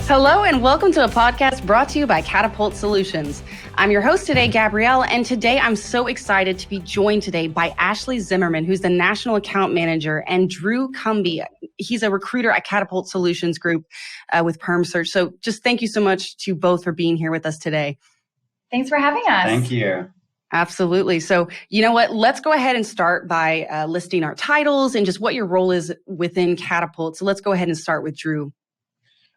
Hello and welcome to a podcast brought to you by Catapult Solutions. I'm your host today, Gabrielle, and today I'm so excited to be joined today by Ashli Zimmerman, who's the National Account Manager, and Drew Cumbey. He's a recruiter at Catapult Solutions Group with Perm Search. So just thank you so much to both for being here with us today. Thanks for having us. Thank you. Absolutely. So, you know what? Let's go ahead and start by listing our titles and just what your role is within Catapult. So let's go ahead and start with Drew.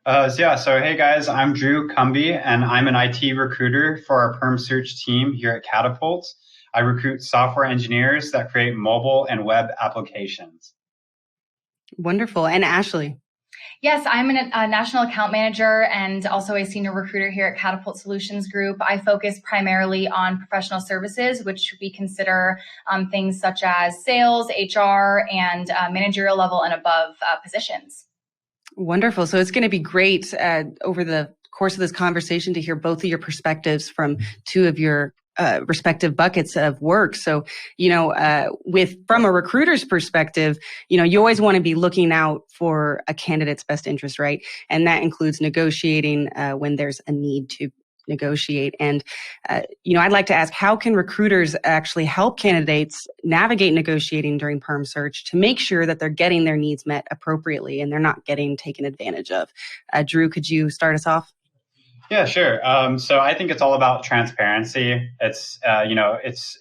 So hey guys, I'm Drew Cumbey, and I'm an IT recruiter for our Perm Search team here at Catapult. I recruit software engineers that create mobile and web applications. Wonderful. And Ashli? Yes, I'm a national account manager and also a senior recruiter here at Catapult Solutions Group. I focus primarily on professional services, which we consider things such as sales, HR, and managerial level and above positions. Wonderful. So it's going to be great over the course of this conversation to hear both of your perspectives from two of your respective buckets of work. So, from a recruiter's perspective, you always want to be looking out for a candidate's best interest, right? And that includes negotiating when there's a need to negotiate. And, I'd like to ask, how can recruiters actually help candidates navigate negotiating during perm search to make sure that they're getting their needs met appropriately and they're not getting taken advantage of? Drew, could you start us off? Yeah, sure. So I think it's all about transparency. It's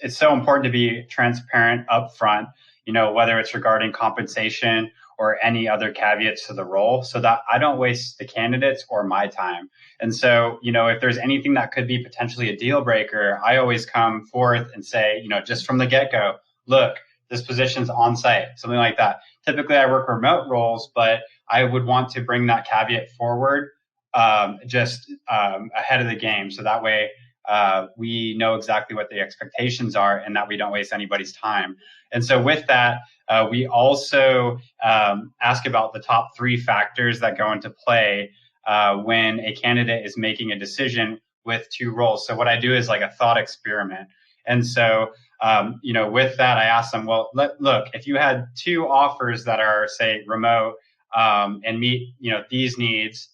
so important to be transparent upfront, whether it's regarding compensation or any other caveats to the role, so that I don't waste the candidates or my time. And so, if there's anything that could be potentially a deal breaker, I always come forth and say, just from the get-go, look, this position's on site, something like that. Typically, I work remote roles, but I would want to bring that caveat forward ahead of the game. So that way we know exactly what the expectations are and that we don't waste anybody's time. And so with that, we also ask about the top 3 factors that go into play when a candidate is making a decision with 2 roles. So what I do is like a thought experiment. And so, with that, I ask them, well, look, if you had 2 offers that are, say, remote and meet, these needs,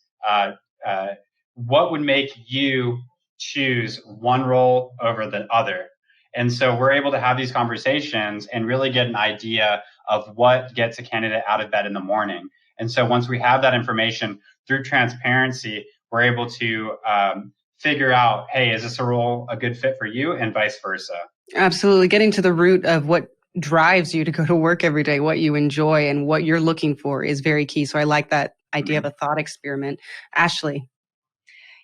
what would make you choose one role over the other? And so we're able to have these conversations and really get an idea of what gets a candidate out of bed in the morning. And so once we have that information through transparency, we're able to figure out, hey, is this a role a good fit for you, and vice versa? Absolutely. Getting to the root of what drives you to go to work every day, what you enjoy and what you're looking for is very key. So I like that idea of a thought experiment. Ashli?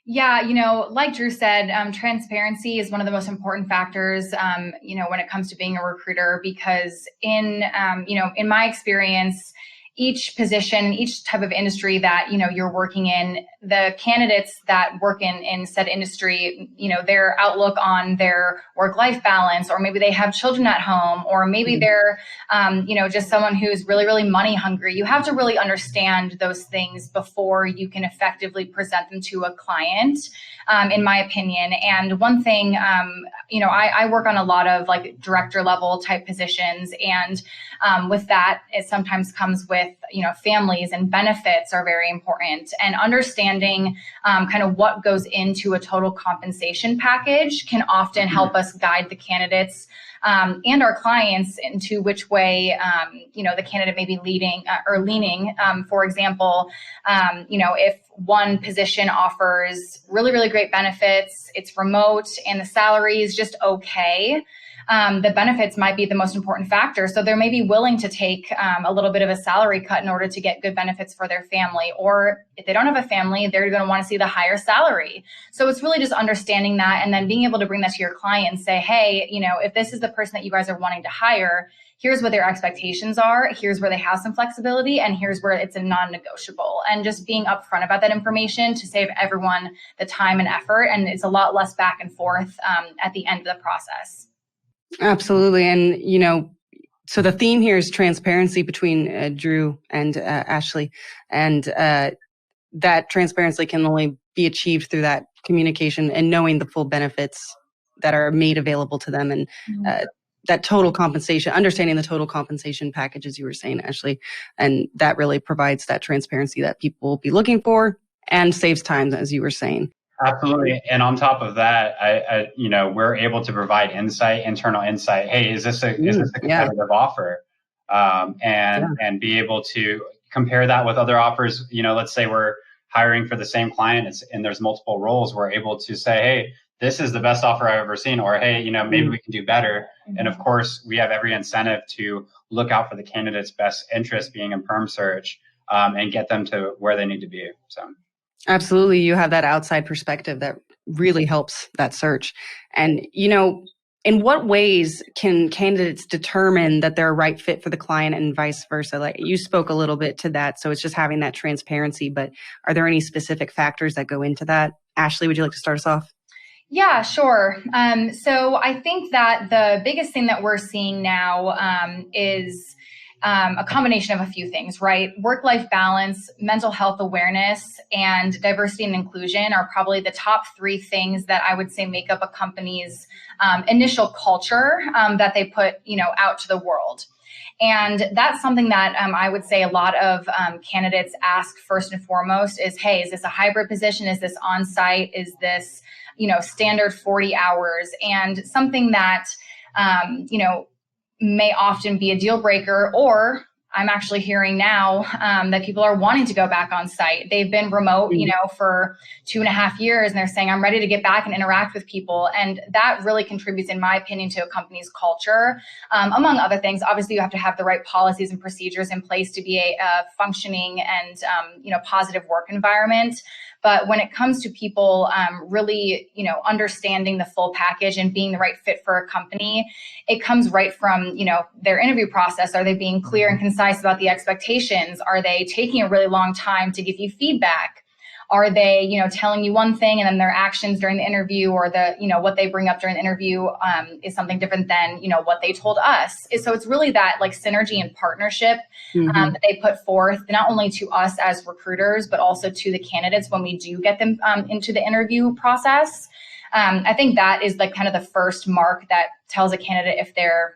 Yeah, like Drew said, transparency is one of the most important factors, when it comes to being a recruiter, because in my experience, each position, each type of industry that, you're working in, the candidates that work in said industry, their outlook on their work-life balance, or maybe they have children at home, or maybe they're, just someone who's really, really money hungry. You have to really understand those things before you can effectively present them to a client, in my opinion. And one thing, I work on a lot of like director level type positions, and with that, it sometimes comes with, families, and benefits are very important. And understanding kind of what goes into a total compensation package can often help us guide the candidates and our clients into which way, the candidate may be leading or leaning. For example, if one position offers really, really great benefits, it's remote, and the salary is just okay, the benefits might be the most important factor. So they may be willing to take a little bit of a salary cut in order to get good benefits for their family. Or if they don't have a family, they're going to want to see the higher salary. So it's really just understanding that and then being able to bring that to your client and say, hey, if this is the person that you guys are wanting to hire, here's what their expectations are, here's where they have some flexibility, and here's where it's a non-negotiable. And just being upfront about that information to save everyone the time and effort. And it's a lot less back and forth at the end of the process. Absolutely. And, so the theme here is transparency between Drew and Ashli. And that transparency can only be achieved through that communication and knowing the full benefits that are made available to them. And that total compensation, understanding the total compensation package, as you were saying, Ashli. And that really provides that transparency that people will be looking for. and saves time, as you were saying. Absolutely. And on top of that, we're able to provide insight, internal insight. Hey, is this a competitive offer? And be able to compare that with other offers. Let's say we're hiring for the same client and there's multiple roles. We're able to say, hey, this is the best offer I've ever seen, or hey, maybe we can do better. And of course, we have every incentive to look out for the candidate's best interest, being in perm search, and get them to where they need to be. So. Absolutely. You have that outside perspective that really helps that search. And, in what ways can candidates determine that they're a right fit for the client and vice versa? Like you spoke a little bit to that. So it's just having that transparency, but are there any specific factors that go into that? Ashli, would you like to start us off? Yeah, sure. So I think that the biggest thing that we're seeing now is a combination of a few things, right? Work-life balance, mental health awareness, and diversity and inclusion are probably the top three things that I would say make up a company's initial culture that they put, out to the world. And that's something that I would say a lot of candidates ask first and foremost is, hey, is this a hybrid position? Is this on-site? Is this, standard 40 hours? And something that, may often be a deal breaker, or I'm actually hearing now that people are wanting to go back on site. They've been remote, for 2.5 years, and they're saying, I'm ready to get back and interact with people. And that really contributes, in my opinion, to a company's culture. Among other things, obviously, you have to have the right policies and procedures in place to be a functioning and, positive work environment. But when it comes to people really, understanding the full package and being the right fit for a company, it comes right from, their interview process. Are they being clear and concise about the expectations? Are they taking a really long time to give you feedback? Are they, telling you one thing and then their actions during the interview or the, what they bring up during the interview is something different than, what they told us. So it's really that like synergy and partnership that they put forth, not only to us as recruiters, but also to the candidates when we do get them into the interview process. I think that is like kind of the first mark that tells a candidate if they're,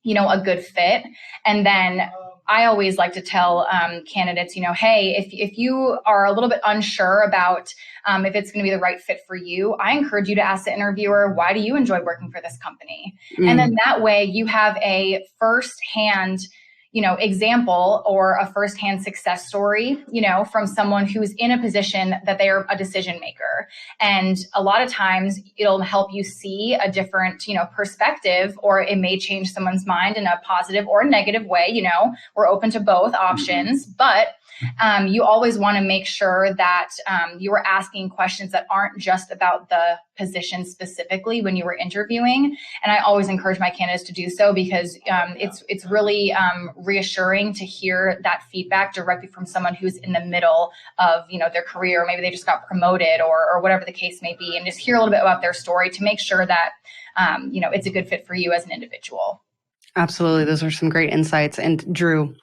a good fit. And then I always like to tell candidates, hey, if you are a little bit unsure about if it's going to be the right fit for you, I encourage you to ask the interviewer, why do you enjoy working for this company? And then that way you have a firsthand example or a firsthand success story, from someone who's in a position that they are a decision maker. And a lot of times it'll help you see a different, perspective, or it may change someone's mind in a positive or a negative way. We're open to both options, but you always want to make sure that you are asking questions that aren't just about the position specifically when you were interviewing. And I always encourage my candidates to do so because it's really reassuring to hear that feedback directly from someone who's in the middle of their career. Maybe they just got promoted or whatever the case may be, and just hear a little bit about their story to make sure that it's a good fit for you as an individual. Absolutely, those are some great insights. And Drew.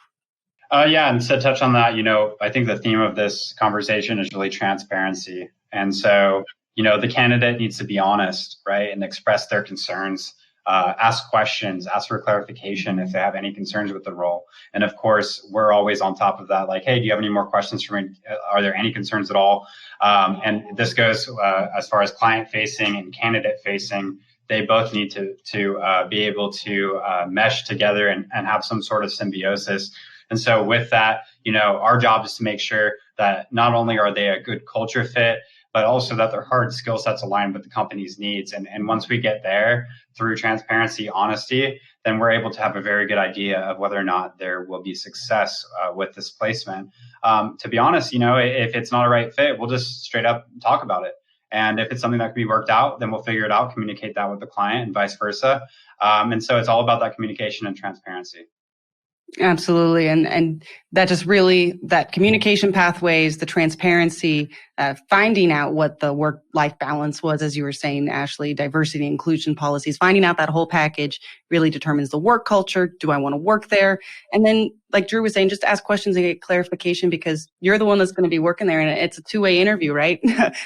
And to touch on that, I think the theme of this conversation is really transparency. And so, the candidate needs to be honest, right? And express their concerns, ask questions, ask for clarification if they have any concerns with the role. And of course, we're always on top of that. Like, hey, do you have any more questions for me? Are there any concerns at all? And this goes as far as client facing and candidate facing. They both need to be able to mesh together and have some sort of symbiosis. And so with that, our job is to make sure that not only are they a good culture fit, but also that their hard skill sets align with the company's needs. And once we get there through transparency, honesty, then we're able to have a very good idea of whether or not there will be success with this placement. To be honest, if it's not a right fit, we'll just straight up talk about it. And if it's something that can be worked out, then we'll figure it out, communicate that with the client and vice versa. And so it's all about that communication and transparency. Absolutely. And that just really, that communication pathways, the transparency, finding out what the work-life balance was, as you were saying, Ashli, diversity, inclusion policies, finding out that whole package really determines the work culture. Do I want to work there? And then, like Drew was saying, just ask questions and get clarification because you're the one that's going to be working there. And it's a two-way interview, right?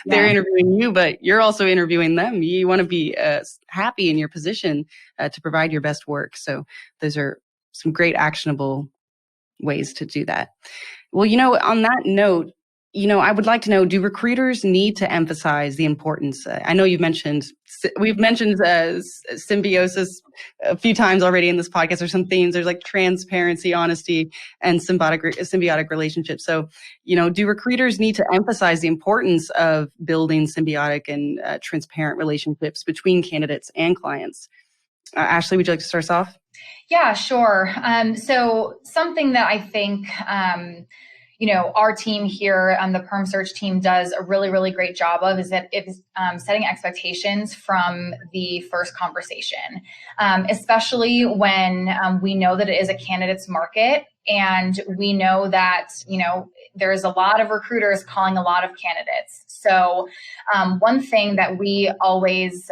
They're interviewing you, but you're also interviewing them. You want to be happy in your position to provide your best work. So those are some great actionable ways to do that. Well, on that note, I would like to know, do recruiters need to emphasize the importance? I know we've mentioned symbiosis a few times already in this podcast. There's some themes. There's like transparency, honesty, and symbiotic relationships. So, do recruiters need to emphasize the importance of building symbiotic and transparent relationships between candidates and clients? Ashli, would you like to start us off? Yeah, sure. So something that I think, our team here, the perm search team, does a really, really great job of is setting expectations from the first conversation, especially when we know that it is a candidate's market, and we know that, there's a lot of recruiters calling a lot of candidates. So one thing that we always,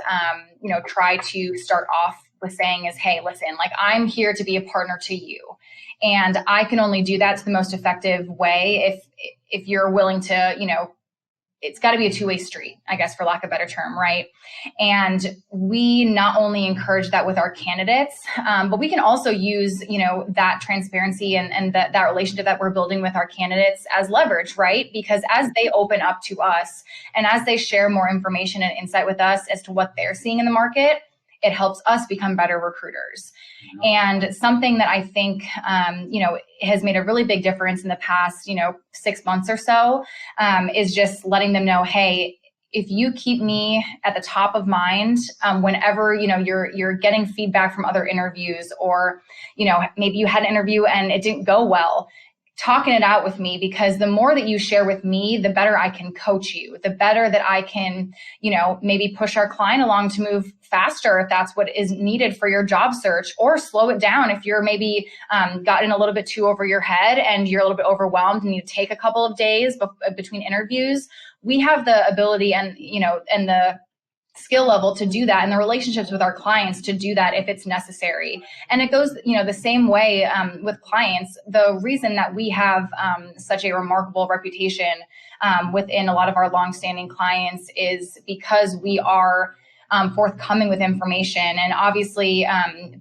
try to start off with saying is, hey, listen, like, I'm here to be a partner to you. And I can only do that to the most effective way if you're willing to, it's got to be a two-way street, I guess, for lack of a better term, right? And we not only encourage that with our candidates, but we can also use, that transparency and that relationship that we're building with our candidates as leverage, right? Because as they open up to us and as they share more information and insight with us as to what they're seeing in the market, it helps us become better recruiters. And something that I think, has made a really big difference in the past, 6 months or so, is just letting them know, hey, if you keep me at the top of mind, whenever, you're getting feedback from other interviews, or, maybe you had an interview and it didn't go well, talking it out with me, because the more that you share with me, the better I can coach you, the better that I can, maybe push our client along to move faster if that's what is needed for your job search, or slow it down if you're maybe gotten a little bit too over your head and you're a little bit overwhelmed and you take a couple of days between interviews. We have the ability and the skill level to do that, and the relationships with our clients to do that if it's necessary. And it goes, the same way with clients. The reason that we have such a remarkable reputation within a lot of our longstanding clients is because we are forthcoming with information, and obviously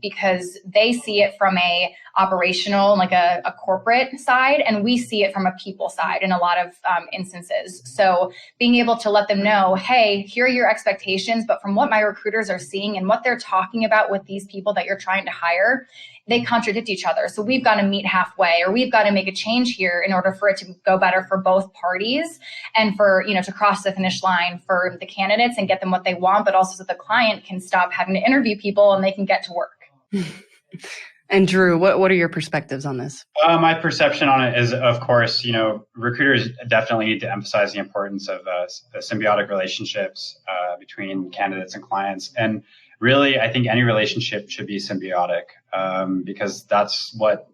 because they see it from a operational, like a corporate side, and we see it from a people side in a lot of instances. So being able to let them know, hey, here are your expectations, but from what my recruiters are seeing and what they're talking about with these people that you're trying to hire, they contradict each other. So we've got to meet halfway, or we've got to make a change here in order for it to go better for both parties, and for, to cross the finish line for the candidates and get them what they want, but also so the client can stop having to interview people and they can get to work. And Drew, what are your perspectives on this? My perception on it is, of course, recruiters definitely need to emphasize the importance of symbiotic relationships between candidates and clients. And really, I think any relationship should be symbiotic, because that's what,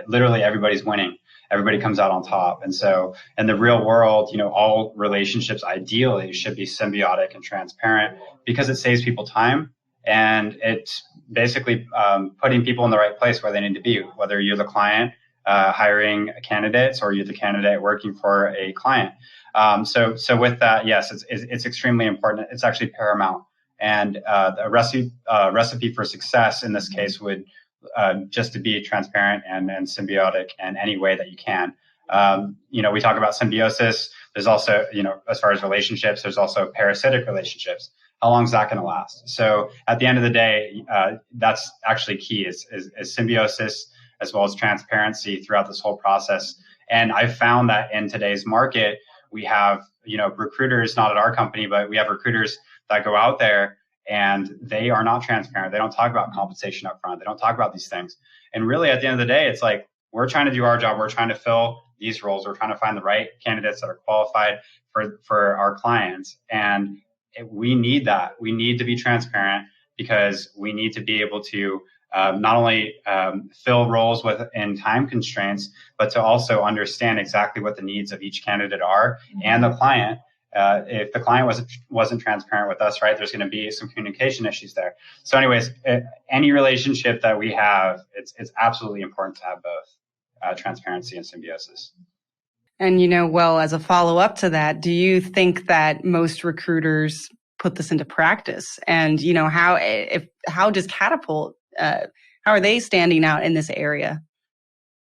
literally everybody's winning. Everybody comes out on top. And so in the real world, all relationships ideally should be symbiotic and transparent, because it saves people time. And it's basically putting people in the right place where they need to be, whether you're the client hiring candidates or you're the candidate working for a client. So with that, yes, it's extremely important. It's actually paramount. And a recipe for success in this case would just to be transparent and symbiotic in any way that you can. We talk about symbiosis. There's also, as far as relationships, there's also parasitic relationships. How long is that going to last? So at the end of the day, that's actually key is symbiosis as well as transparency throughout this whole process. And I've found that in today's market, we have, recruiters, not at our company, but we have recruiters that go out there and they are not transparent. They don't talk about compensation up front. They don't talk about these things. And really at the end of the day, it's like, we're trying to do our job. We're trying to fill these roles. We're trying to find the right candidates that are qualified for our clients. And we need that. We need to be transparent, because we need to be able to not only fill roles within time constraints, but to also understand exactly what the needs of each candidate are and the client. If the client wasn't transparent with us, right, there's going to be some communication issues there. So anyways, any relationship that we have, it's absolutely important to have both transparency and symbiosis. And, well, as a follow-up to that, do you think that most recruiters put this into practice? And, how does Catapult, how are they standing out in this area?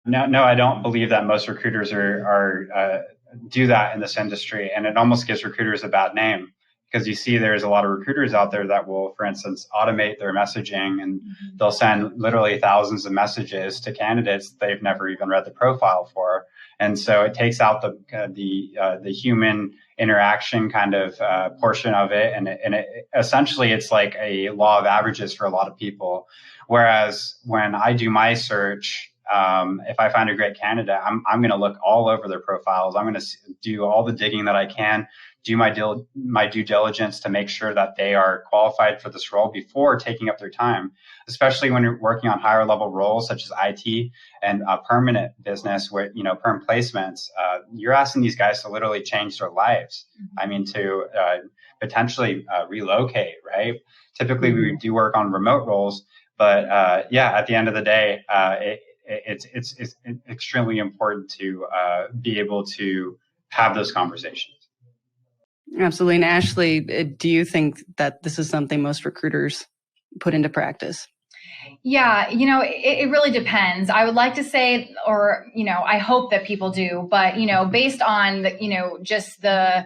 No, I don't believe that most recruiters are do that in this industry, and it almost gives recruiters a bad name, because you see there's a lot of recruiters out there that will, for instance, automate their messaging, and they'll send literally thousands of messages to candidates they've never even read the profile for. And so it takes out the human interaction kind of portion of it, and essentially it's like a law of averages for a lot of people. Whereas when I do my search, if I find a great candidate, I'm going to look all over their profiles. I'm going to do all the digging that I can, do my due diligence to make sure that they are qualified for this role before taking up their time, especially when you're working on higher level roles such as IT and permanent business, where, perm placements. You're asking these guys to literally change their lives. I mean, to potentially relocate, right? Typically, we do work on remote roles, but at the end of the day, it's extremely important to be able to have those conversations. Absolutely. And Ashli, do you think that this is something most recruiters put into practice? Yeah, it really depends. I would like to say, or, I hope that people do, but, based on, just the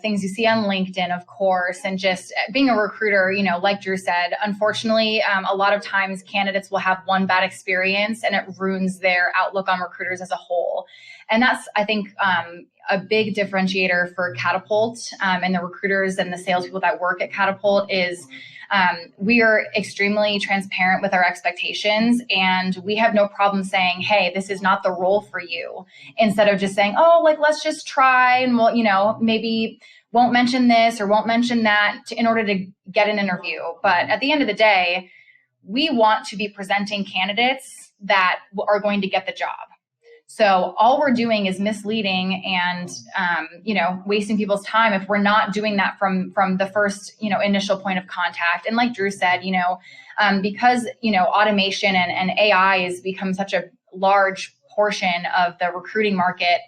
things you see on LinkedIn, of course, and just being a recruiter, like Drew said, unfortunately, a lot of times candidates will have one bad experience and it ruins their outlook on recruiters as a whole. And that's, I think, a big differentiator for Catapult and the recruiters and the salespeople that work at Catapult is we are extremely transparent with our expectations, and we have no problem saying, hey, this is not the role for you, instead of just saying, oh, let's just try, and we'll, maybe won't mention this or won't mention that in order to get an interview. But at the end of the day, we want to be presenting candidates that are going to get the job. So all we're doing is misleading and, wasting people's time if we're not doing that from the first, initial point of contact. And like Drew said, because, automation and AI has become such a large portion of the recruiting market,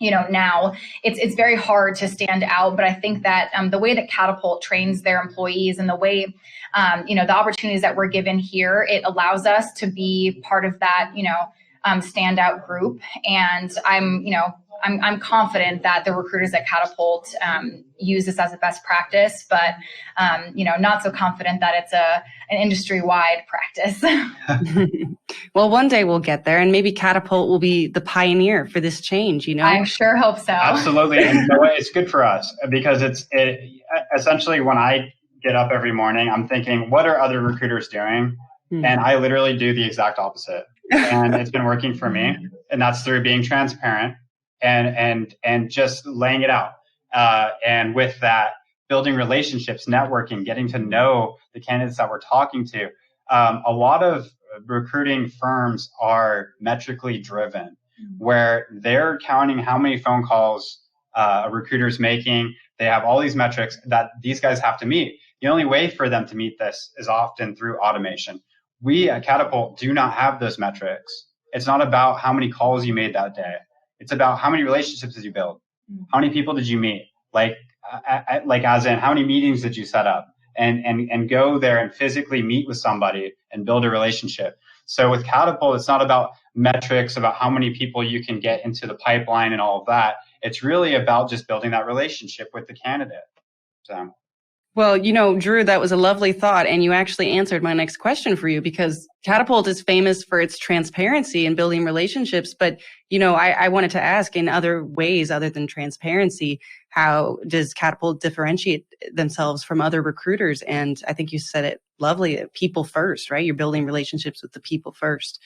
now it's very hard to stand out. But I think that the way that Catapult trains their employees and the way, the opportunities that we're given here, it allows us to be part of that, standout group. And I'm confident that the recruiters at Catapult use this as a best practice, but not so confident that it's an industry-wide practice. Well, one day we'll get there, and maybe Catapult will be the pioneer for this change. I sure hope so. Absolutely, and it's good for us because it essentially, when I get up every morning, I'm thinking, what are other recruiters doing? And I literally do the exact opposite. And it's been working for me. And that's through being transparent and just laying it out. And with that, building relationships, networking, getting to know the candidates that we're talking to. A lot of recruiting firms are metrically driven, where they're counting how many phone calls a recruiter's making. They have all these metrics that these guys have to meet. The only way for them to meet this is often through automation. We at Catapult do not have those metrics. It's not about how many calls you made that day. It's about how many relationships did you build? How many people did you meet? Like as in, how many meetings did you set up? And go there and physically meet with somebody and build a relationship. So with Catapult, it's not about metrics, about how many people you can get into the pipeline and all of that. It's really about just building that relationship with the candidate. So. Well, Drew, that was a lovely thought. And you actually answered my next question for you, because Catapult is famous for its transparency and building relationships. But, I wanted to ask, in other ways other than transparency, how does Catapult differentiate themselves from other recruiters? And I think you said it lovely, people first, right? You're building relationships with the people first.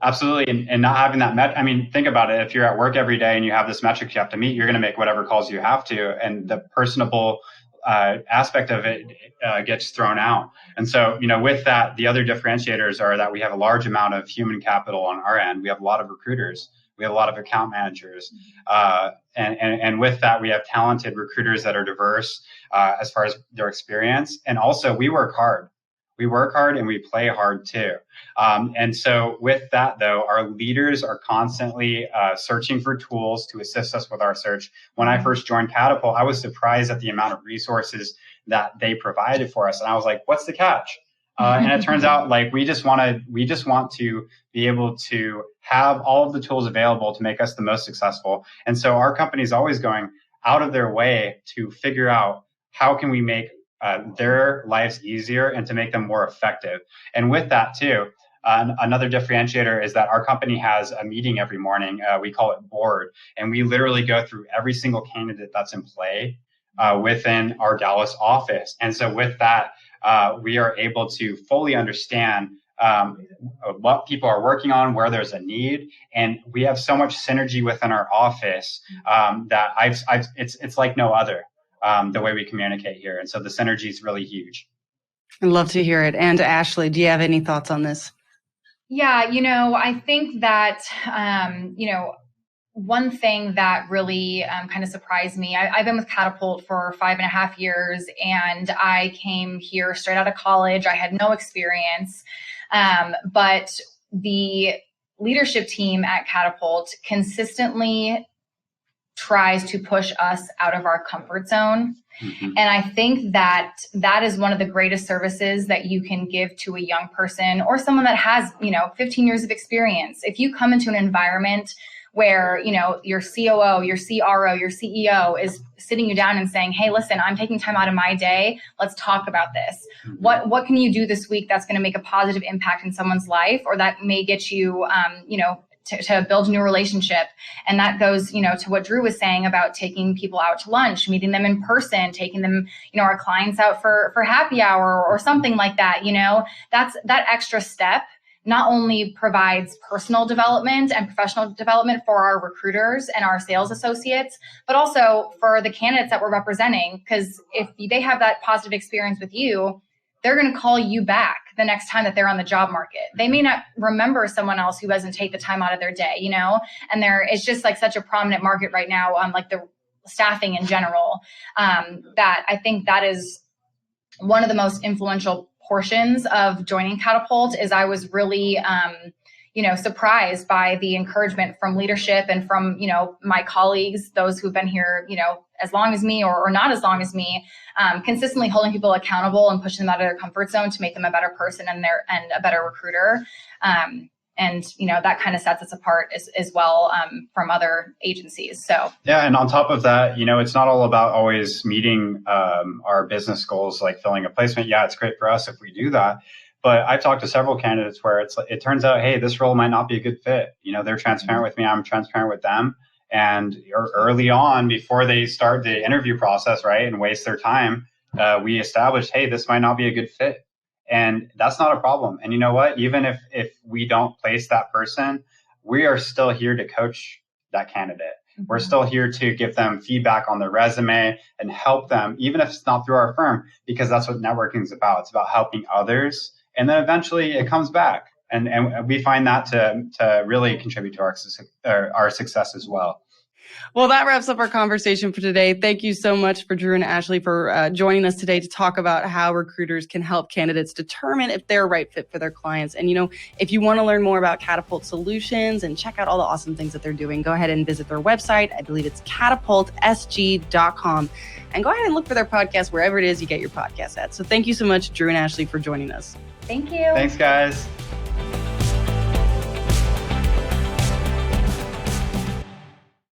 Absolutely. And not having that think about it. If you're at work every day and you have this metric you have to meet, you're going to make whatever calls you have to. And the personable aspect of it gets thrown out. And so, with that, the other differentiators are that we have a large amount of human capital on our end. We have a lot of recruiters. We have a lot of account managers. And with that, we have talented recruiters that are diverse as far as their experience. And also, we work hard. We work hard and we play hard too. And so with that, though, our leaders are constantly searching for tools to assist us with our search. When I first joined Catapult, I was surprised at the amount of resources that they provided for us. And I was like, what's the catch? And it turns out like we just want to be able to have all of the tools available to make us the most successful. And so our company is always going out of their way to figure out how can we make their lives easier and to make them more effective. And with that too, another differentiator is that our company has a meeting every morning. We call it board, and we literally go through every single candidate that's in play within our Dallas office. And so with that, we are able to fully understand what people are working on, where there's a need, and we have so much synergy within our office that it's like no other the way we communicate here. And so the synergy is really huge. I'd love to hear it. And Ashli, do you have any thoughts on this? Yeah, I think that one thing that really kind of surprised me, I've been with Catapult for 5.5 years, and I came here straight out of college. I had no experience, but the leadership team at Catapult consistently tries to push us out of our comfort zone. Mm-hmm. And I think that is one of the greatest services that you can give to a young person or someone that has, 15 years of experience. If you come into an environment where, your COO, your CRO, your CEO is sitting you down and saying, hey, listen, I'm taking time out of my day. Let's talk about this. Mm-hmm. What can you do this week that's going to make a positive impact in someone's life, or that may get you, to build a new relationship? And that goes, to what Drew was saying about taking people out to lunch, meeting them in person, taking them, our clients out for happy hour or something like that. That's that extra step not only provides personal development and professional development for our recruiters and our sales associates, but also for the candidates that we're representing. Because if they have that positive experience with you, they're going to call you back the next time that they're on the job market. They may not remember someone else who doesn't take the time out of their day, and it's just like such a prominent market right now on like the staffing in general, that I think that is one of the most influential portions of joining Catapult. Is I was really, surprised by the encouragement from leadership and from, my colleagues, those who've been here, as long as me or not as long as me, consistently holding people accountable and pushing them out of their comfort zone to make them a better person and a better recruiter. And that kind of sets us apart as well from other agencies. So yeah, and on top of that, it's not all about always meeting our business goals, like filling a placement. Yeah, it's great for us if we do that. But I've talked to several candidates where it turns out, hey, this role might not be a good fit. They're transparent with me, I'm transparent with them. And early on, before they start the interview process, right, and waste their time, we established, hey, this might not be a good fit. And that's not a problem. And you know what? Even if we don't place that person, we are still here to coach that candidate. Mm-hmm. We're still here to give them feedback on their resume and help them, even if it's not through our firm, because that's what networking is about. It's about helping others. And then eventually it comes back. And we find that to really contribute to our success as well. Well, that wraps up our conversation for today. Thank you so much for Drew and Ashli for joining us today to talk about how recruiters can help candidates determine if they're a right fit for their clients. And, if you want to learn more about Catapult Solutions and check out all the awesome things that they're doing, go ahead and visit their website. I believe it's catapultsg.com. And go ahead and look for their podcast wherever it is you get your podcast at. So thank you so much, Drew and Ashli, for joining us. Thank you. Thanks, guys.